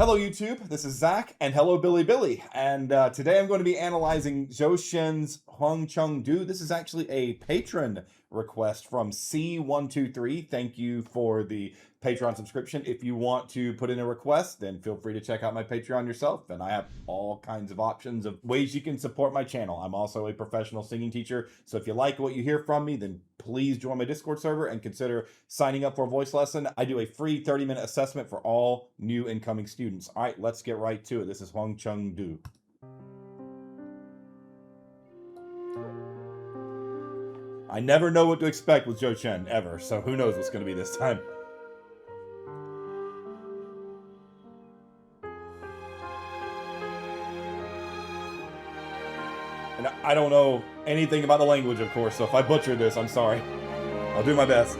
Hello YouTube, this is Zach, and hello Billy. And today I'm going to be analyzing Zhou Shen's Huang Du. This is actually a patron request from C123. Thank you for the Patreon subscription. If you want to put in a request, then feel free to check out my Patreon yourself. And I have all kinds of options of ways you can support my channel. I'm also a professional singing teacher, so if you like what you hear from me, then please join my Discord server and consider signing up for a voice lesson. I do a free 30-minute assessment for all new incoming students. All right, let's get right to it. This is Huang Du. I never know what to expect with Zhou Shen, ever, so who knows what's going to be this time. And I don't know anything about the language, of course, so if I butcher this, I'm sorry. I'll do my best.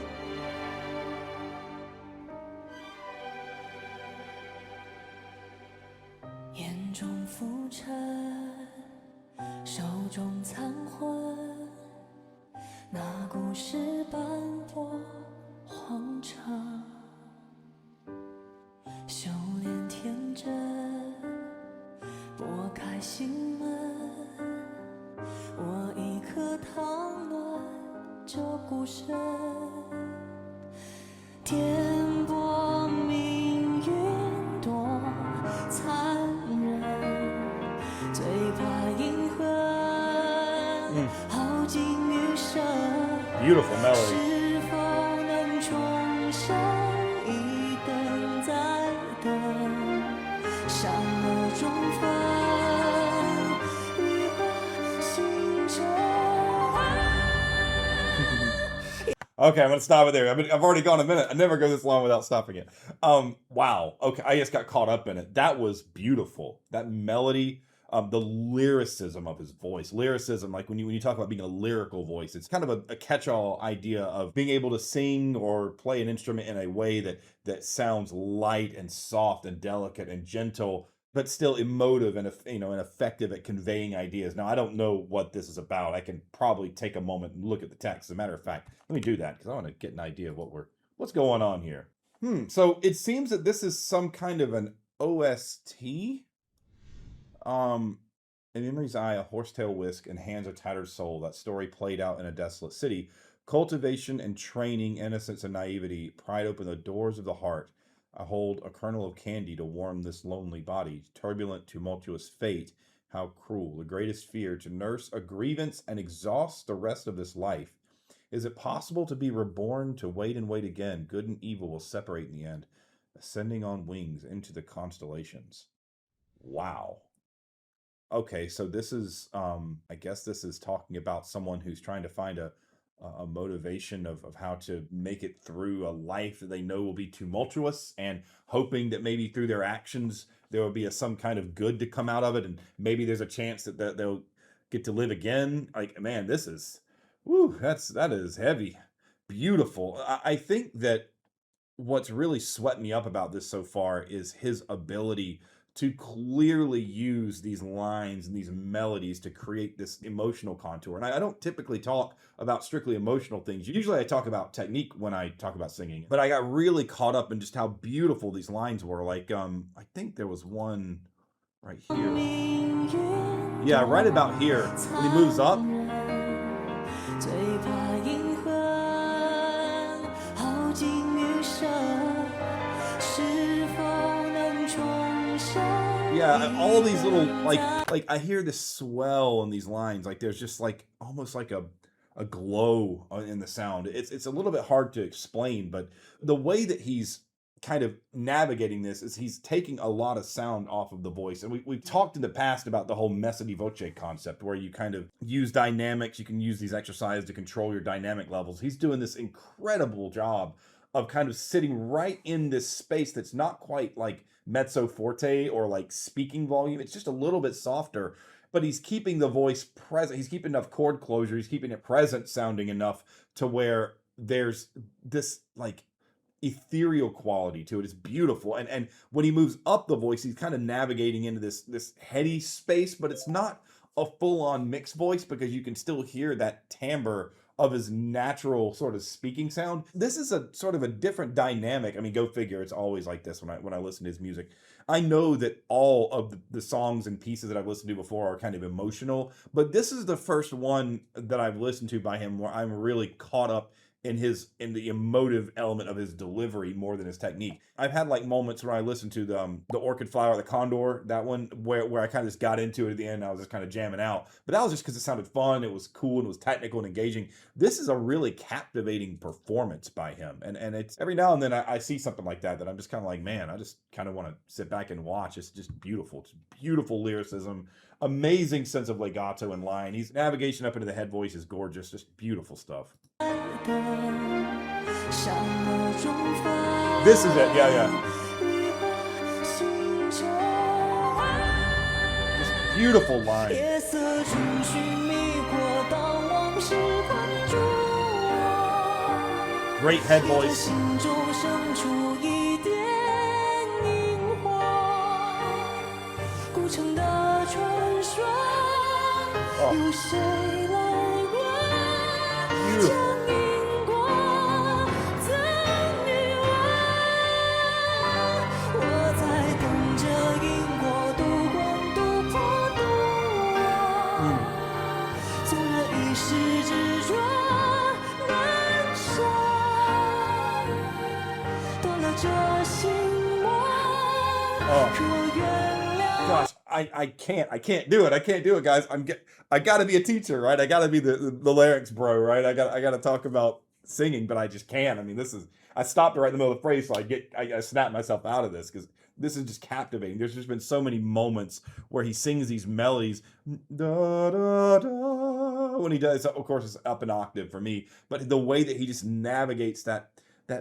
Beautiful melody. Okay, I'm gonna stop it there. I've already gone a minute. I never go this long without stopping it. Wow. Okay, I just got caught up in it. That was beautiful. That melody, the lyricism of his voice. Lyricism, like when you talk about being a lyrical voice, it's kind of a catch-all idea of being able to sing or play an instrument in a way that sounds light and soft and delicate and gentle, but still emotive and and effective at conveying ideas. Now, I don't know what this is about. I can probably take a moment and look at the text. As a matter of fact, let me do that because I want to get an idea of what's going on here. So it seems that this is some kind of an OST. In Memory's eye, a horsetail whisk, and hands a tattered soul. That story played out in a desolate city. Cultivation and training, innocence and naivety, pried open the doors of the heart. I hold a kernel of candy to warm this lonely body. Turbulent, tumultuous fate. How cruel. The greatest fear, to nurse a grievance and exhaust the rest of this life. Is it possible to be reborn, to wait and wait again? Good and evil will separate in the end, ascending on wings into the constellations. Wow. Okay, so this is, I guess this is talking about someone who's trying to find a motivation of how to make it through a life that they know will be tumultuous, and hoping that maybe through their actions there will be some kind of good to come out of it, and maybe there's a chance that they'll get to live again. Like, man, this is, woo, that is heavy. Beautiful. I think that what's really swept me up about this so far is his ability to clearly use these lines and these melodies to create this emotional contour. And I don't typically talk about strictly emotional things. Usually I talk about technique when I talk about singing, but I got really caught up in just how beautiful these lines were. Like, I think there was one right here. Yeah, right about here. When he moves up. Yeah, all these little, like I hear this swell in these lines. Like there's just like almost like a glow in the sound. It's a little bit hard to explain, but the way that he's kind of navigating this is he's taking a lot of sound off of the voice. And we've talked in the past about the whole messa di voce concept, where you kind of use dynamics. You can use these exercises to control your dynamic levels. He's doing this incredible job of kind of sitting right in this space that's not quite like mezzo forte or like speaking volume. It's just a little bit softer, but he's keeping the voice present. He's keeping enough chord closure. He's keeping it present sounding enough to where there's this like ethereal quality to it. It's beautiful. And when he moves up the voice, he's kind of navigating into this heady space, but it's not a full-on mixed voice because you can still hear that timbre of his natural sort of speaking sound. This is a sort of a different dynamic. I mean, go figure, it's always like this when I listen to his music. I know that all of the songs and pieces that I've listened to before are kind of emotional, but this is the first one that I've listened to by him where I'm really caught up in the emotive element of his delivery more than his technique. I've had like moments where I listened to the Orchid Flower, the Condor, that one where I kind of just got into it at the end. And I was just kind of jamming out, but that was just because it sounded fun. It was cool and it was technical and engaging. This is a really captivating performance by him, and it's every now and then I see something like that I'm just kind of like, man, I just kind of want to sit back and watch. It's just beautiful. It's beautiful lyricism, amazing sense of legato and line. He's navigation up into the head voice is gorgeous, just beautiful stuff. This is it, yeah. Just beautiful line. Great head voice. Beautiful. Gosh, I can't do it. I can't do it, guys. I gotta be a teacher, right? I gotta be the lyrics bro, right? I gotta talk about singing, but I just can't. I mean, I stopped it right in the middle of the phrase, so I snap myself out of this because this is just captivating. There's just been so many moments where he sings these melodies, da, da, da, when he does, of course, it's up an octave for me, but the way that he just navigates that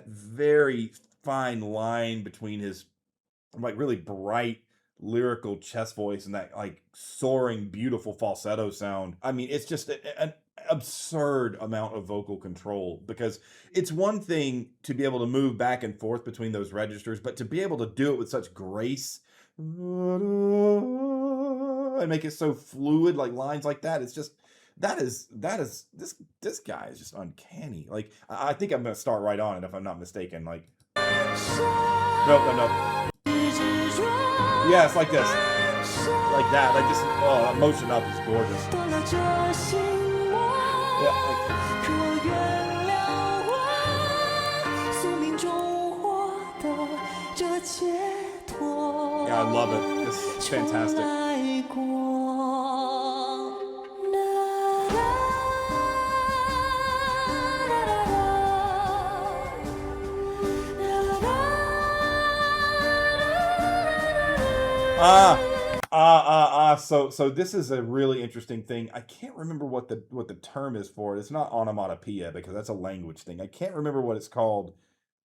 very fine line between his like really bright lyrical chest voice and that like soaring beautiful falsetto sound. I mean, it's just an absurd amount of vocal control, because it's one thing to be able to move back and forth between those registers, but to be able to do it with such grace and make it so fluid, like lines like that, it's just this guy is just uncanny. Like I think I'm gonna start right on it if I'm not mistaken. Like no. Yeah, it's like this. Like that. Like just motion up is gorgeous. Yeah, I love it. It's fantastic. So this is a really interesting thing. I can't remember what the term is for it. It's not onomatopoeia because that's a language thing. I can't remember what it's called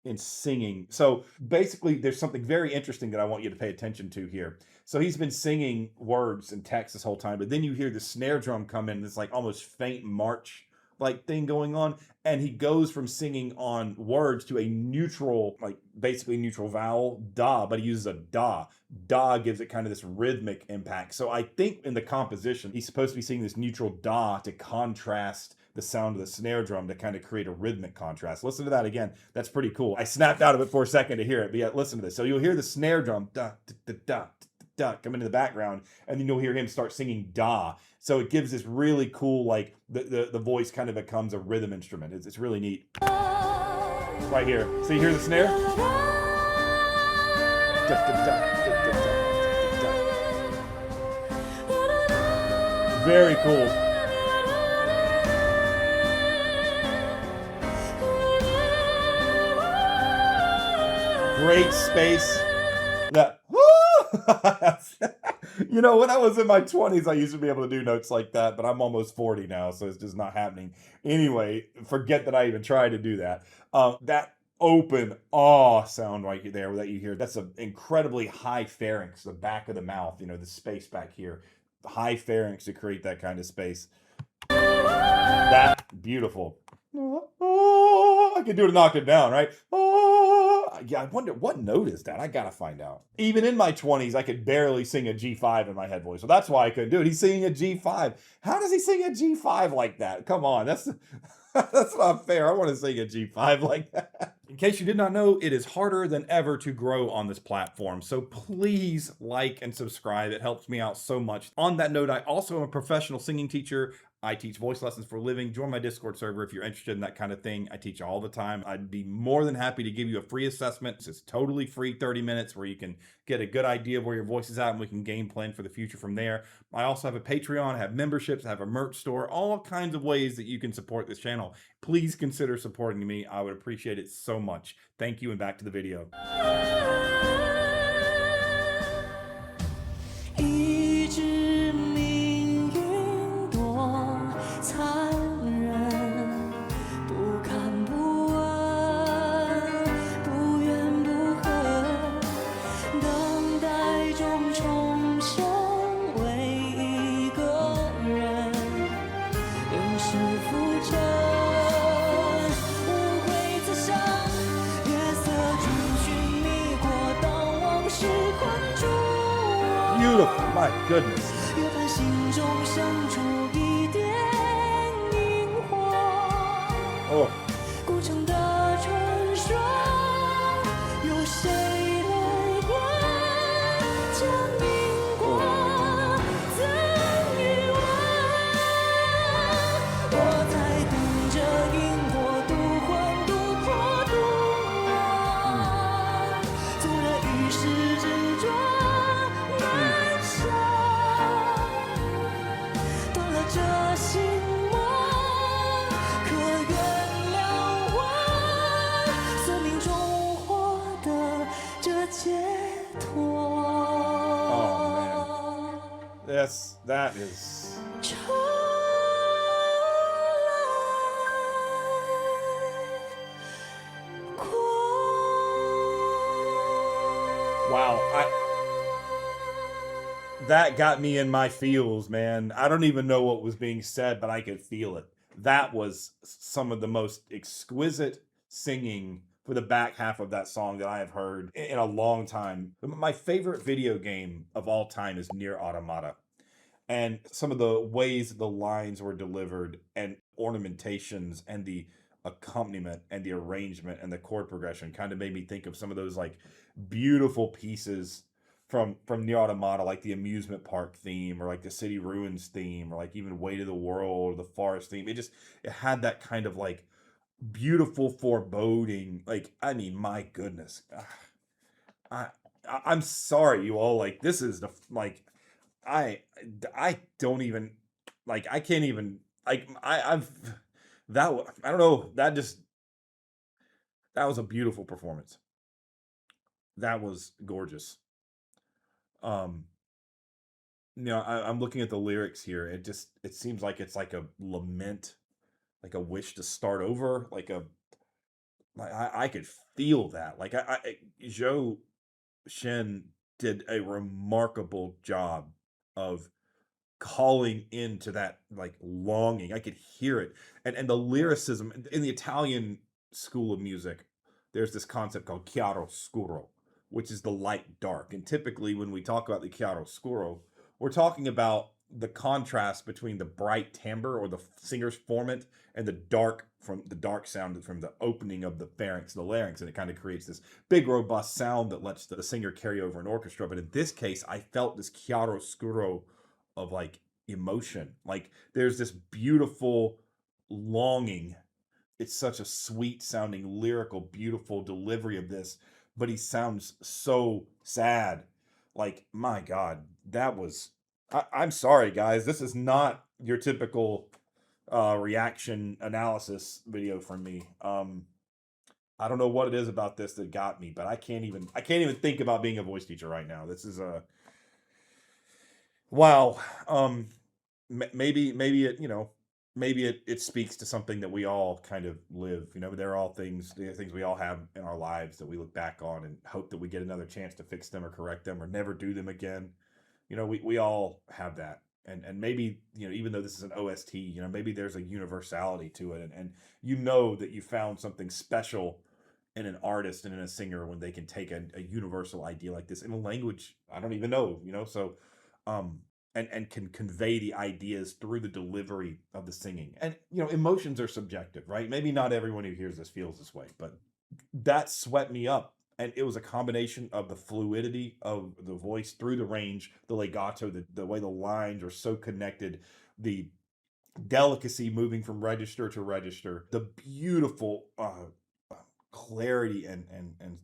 in singing. So basically, there's something very interesting that I want you to pay attention to here. So he's been singing words and text this whole time, but then you hear the snare drum come in, this like almost faint march like thing going on, and he goes from singing on words to a neutral, like basically neutral vowel, da, but he uses a da. Da gives it kind of this rhythmic impact. So I think in the composition, he's supposed to be singing this neutral da to contrast the sound of the snare drum to kind of create a rhythmic contrast. Listen to that again. That's pretty cool. I snapped out of it for a second to hear it, but yeah, listen to this. So you'll hear the snare drum da da da da da come into the background, and then you'll hear him start singing da. So it gives this really cool, like the voice kind of becomes a rhythm instrument. It's really neat. Right here. So you hear the snare? Da, da, da, da, da, da, da, da. Very cool. Great space. That you know, when I was in my 20s, I used to be able to do notes like that, but I'm almost 40 now, so it's just not happening. Anyway, forget that I even tried to do that. That open sound right there that you hear, that's an incredibly high pharynx, the back of the mouth, you know, the space back here. The high pharynx to create that kind of space. That, beautiful. I can do it to knock it down, right? Yeah, I wonder what note is that? I gotta find out. Even in my 20s, I could barely sing a G5 in my head voice. So that's why I couldn't do it. He's singing a G5. How does he sing a G5 like that? Come on, that's That's not fair. I want to sing a G5 like that. In case you did not know, it is harder than ever to grow on this platform. So please like and subscribe. It helps me out so much. On that note, I also am a professional singing teacher. I teach voice lessons for a living. Join my Discord server if you're interested in that kind of thing. I teach all the time. I'd be more than happy to give you a free assessment. It's totally free, 30 minutes, where you can get a good idea of where your voice is at, and we can game plan for the future from there. I also have a Patreon, I have memberships, I have a merch store, all kinds of ways that you can support this channel. Please consider supporting me. I would appreciate it so much. Thank you, and back to the video. 一直命运多残忍，不堪不稳，不怨不恨，等待中重生为一个人，人世浮沉，无悔自伤，月色中寻觅过，当往事困住。 Beautiful, my goodness. 月盼心中生出一点萤火， Oh. 古城的传说，有谁来问？将因果赠予我，我在等着因果渡魂渡魄渡我，纵然一时执着。 断了这心魔，可原谅我，宿命中获得这解脱。Oh man, yes, that is. 潮来过。 Wow, that got me in my feels, man. I don't even know what was being said, but I could feel it. That was some of the most exquisite singing for the back half of that song that I have heard in a long time. My favorite video game of all time is Nier Automata. And some of the ways the lines were delivered and ornamentations and the accompaniment and the arrangement and the chord progression kind of made me think of some of those like beautiful pieces from Nier Automata, like the amusement park theme, or like the city ruins theme, or like even Way to the World, or the forest theme. It had that kind of like beautiful foreboding. Like, I mean, my goodness, I'm sorry, you all. Like, this is the like, I don't even like, I can't even like, I've that I don't know, that was a beautiful performance. That was gorgeous. I'm looking at the lyrics here. It seems like it's like a lament, like a wish to start over, like I could feel that. Like Zhou Shen did a remarkable job of calling into that like longing. I could hear it. And the lyricism in the Italian school of music, there's this concept called chiaroscuro, which is the light dark. And typically when we talk about the chiaroscuro, we're talking about the contrast between the bright timbre or the singer's formant and the dark sound from the opening of the pharynx, the larynx, and it kind of creates this big robust sound that lets the singer carry over an orchestra. But in this case, I felt this chiaroscuro of like emotion. Like there's this beautiful longing. It's such a sweet sounding, lyrical, beautiful delivery of this, but he sounds so sad. Like, my God, that was. I'm sorry, guys. This is not your typical reaction analysis video from me. I don't know what it is about this that got me, but I can't even think about being a voice teacher right now. This is a wow. Maybe it, maybe it speaks to something that we all kind of live. There are all things we all have in our lives that we look back on and hope that we get another chance to fix them or correct them or never do them again. We all have that. And maybe, even though this is an OST, maybe there's a universality to it. And that you found something special in an artist and in a singer when they can take a universal idea like this in a language I don't even know. So and can convey the ideas through the delivery of the singing. And emotions are subjective, right? Maybe not everyone who hears this feels this way, but that swept me up. And it was a combination of the fluidity of the voice through the range, the legato, the way the lines are so connected, the delicacy moving from register to register, the beautiful clarity and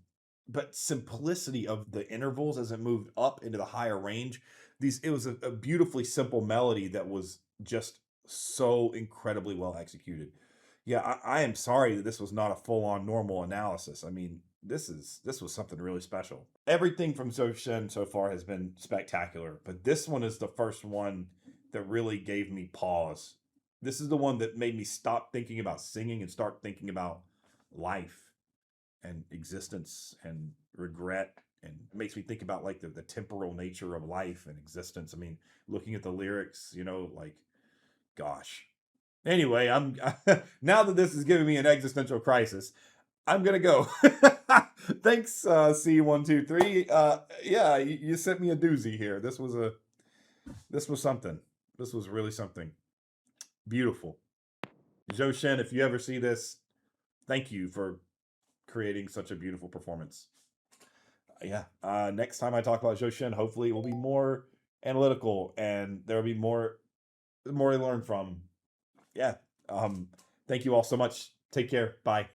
but simplicity of the intervals as it moved up into the higher range. It was a beautifully simple melody that was just so incredibly well executed. Yeah, I am sorry that this was not a full-on normal analysis. I mean, this was something really special. Everything from Zhou Shen so far has been spectacular, but this one is the first one that really gave me pause. This is the one that made me stop thinking about singing and start thinking about life and existence and regret, and it makes me think about like the temporal nature of life and existence. I mean, looking at the lyrics, like, gosh. Anyway, I'm now that this is giving me an existential crisis, I'm gonna go. Thanks, C123. Yeah, you sent me a doozy here. This was something. This was really something beautiful. Zhou Shen, if you ever see this, thank you for creating such a beautiful performance. Yeah. Next time I talk about Zhou Shen, hopefully it will be more analytical and there will be more to learn from. Yeah. Thank you all so much. Take care. Bye.